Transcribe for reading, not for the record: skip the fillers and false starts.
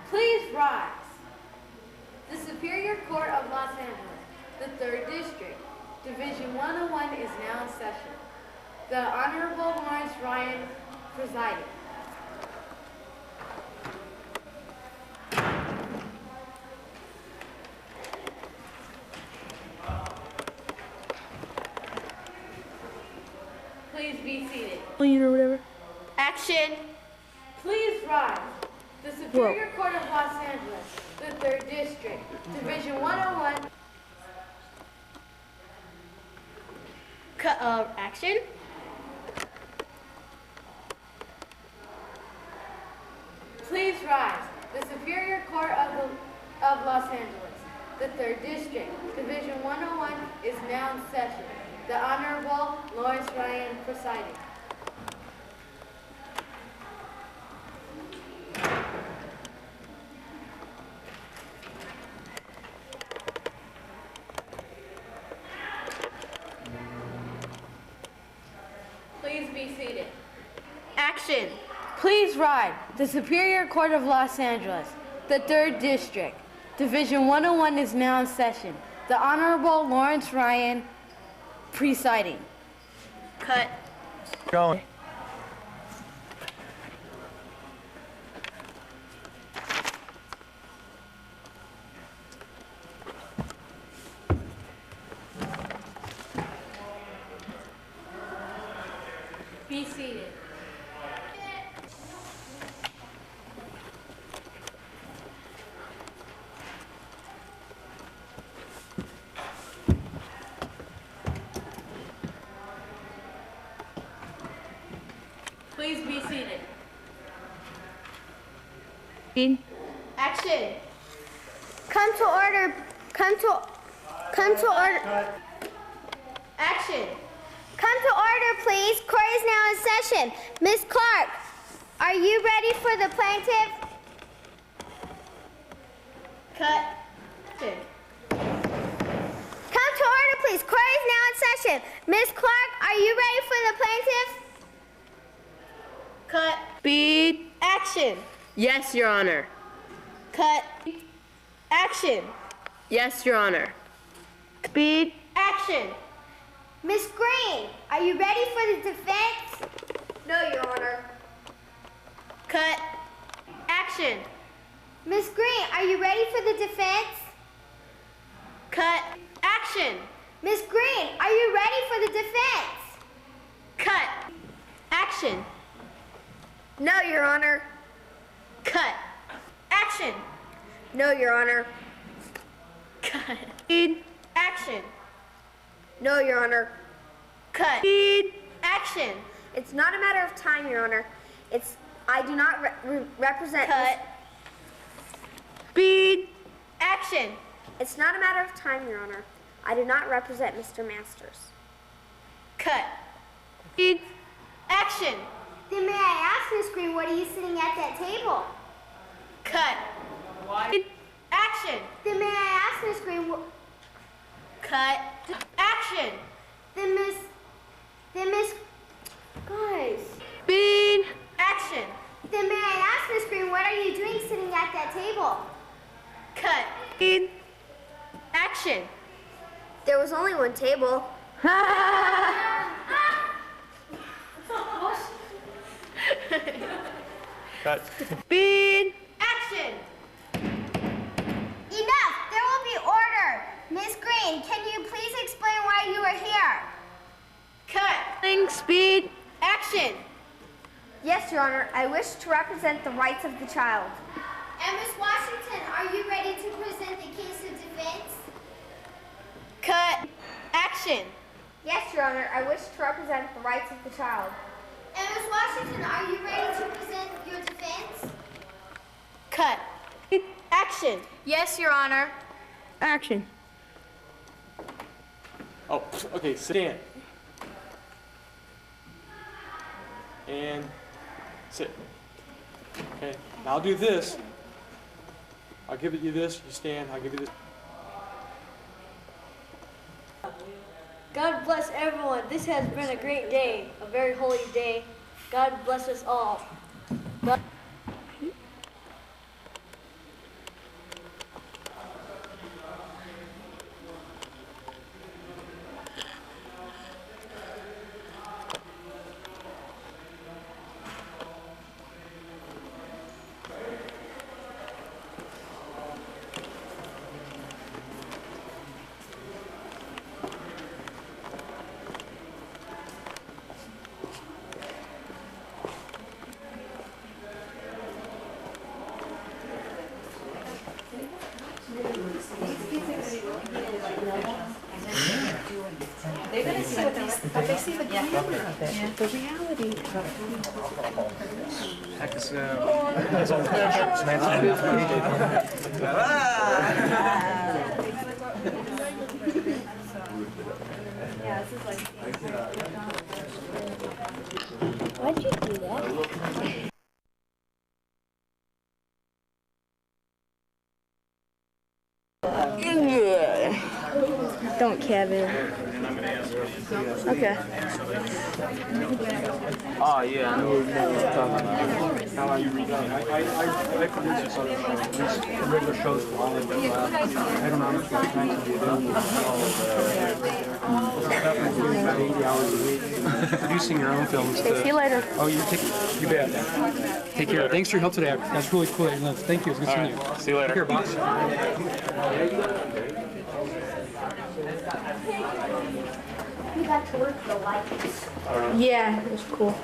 Please rise. The Superior Court of Los Angeles, the 3rd District, Division 101 is now in session. The Honorable Lawrence Ryan presiding. Please be seated. Or whatever. Action. Please rise. The Superior Court of Los Angeles, the 3rd District, Division 101. Action. Please rise. The Superior Court of Los Angeles, the 3rd District, Division 101 is now in session. The Honorable Lawrence Ryan presiding. Please be seated. Action. Please rise. The Superior Court of Los Angeles, the 3rd District, Division 101 is now in session. The Honorable Lawrence Ryan presiding. Cut. Going. Be seated. Please be seated. Action. Come to order. Come to order. Action. Come to order, please. Court is now in session. Miss Clark, are you ready for the plaintiff? Cut. Action. Come to order, please. Court is now in session. Miss Clark, are you ready for the plaintiff? Cut. Speed. Action. Yes, Your Honor. Cut. Action. Yes, Your Honor. Speed. Action. Miss Green, are you ready for the defense? No, Your Honor. Cut. Action. Miss Green, are you ready for the defense? Cut. Action. Miss Green, are you ready for the defense? Cut. Action. No, Your Honor. Cut. Action. No, Your Honor. Cut. Speed. Action. No, Your Honor. Cut. Speed. Action. It's not a matter of time, Your Honor. I do not represent. Cut. Speed. Action. It's not a matter of time, Your Honor. I do not represent Mr. Masters. Cut. Speed. Action. Then may I ask, Miss Green, what are you sitting at that table? Cut. Speed. Action. Then may I ask, Miss Green, Cut. Action. then Miss, guys. Speed. Action. Then may I ask, Miss Green, what are you doing sitting at that table? Cut. Speed. Action. There was only one table. Cut. Speed. Action. Enough! There will be order. Miss Green, can you please explain why you are here? Cut. Speed. Action. Yes, Your Honor. I wish to represent the rights of the child. And Miss Washington, are you ready to present the case of defense? Cut. Action. Yes, Your Honor. I wish to represent the rights of the child. And Miss Washington, are you ready to present your defense? Cut. Action. Yes, Your Honor. Action. Oh, okay, stand. And sit. Okay, now I'll do this. I'll give you this, you stand, I'll give you this. God bless everyone. This has been a great day, a very holy day. God bless us all. They're gonna see what they see the glamour of it. The reality of Heck is, Why'd you do that? Don't, Kevin. Okay. Oh, yeah, I know what you're talking about. how you read it. I produce this on regular shows for all of them. I don't know how much time to do them. About 80 hours a week. Producing your own films. See you later. Oh, you bet. Take care. Thanks for your help today. That's really cool. Thank you. It's good seeing you. See you later. Take care, boss. We got to work the lights. Yeah, it was cool.